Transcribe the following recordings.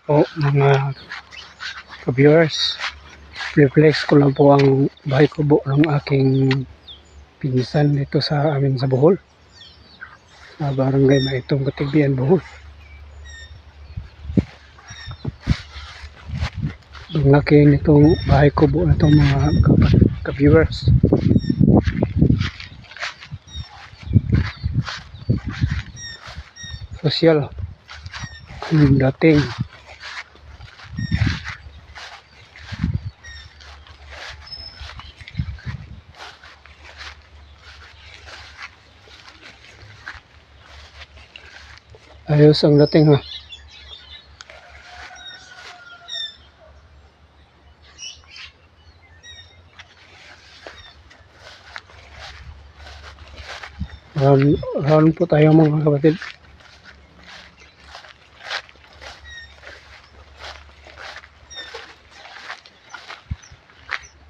po mga ka-viewers. Reflex ko lang po ang bahay kubo ng aking pinsan dito sa amin sa Bohol. Sa barangay Maitong Katigbian, Bohol. Ang laki nitong bahay kubo na itong mga ka-viewers. Sosyal ang dating. Ayos ang dating ha. Round po tayo mga kapatid.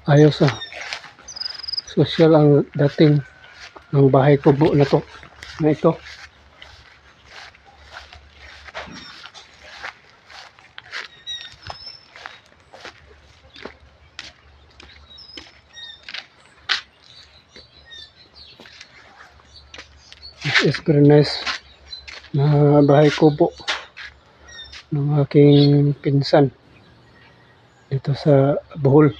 Ayos ah. Sosyal ang dating ng bahay kubo na to. Na ito. This is very nice na bahay kubo ng aking pinsan dito sa Bohol.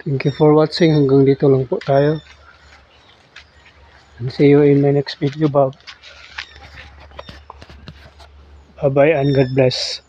Thank you for watching. Hanggang dito lang po tayo. And see you in my next video. Bye bye and God bless.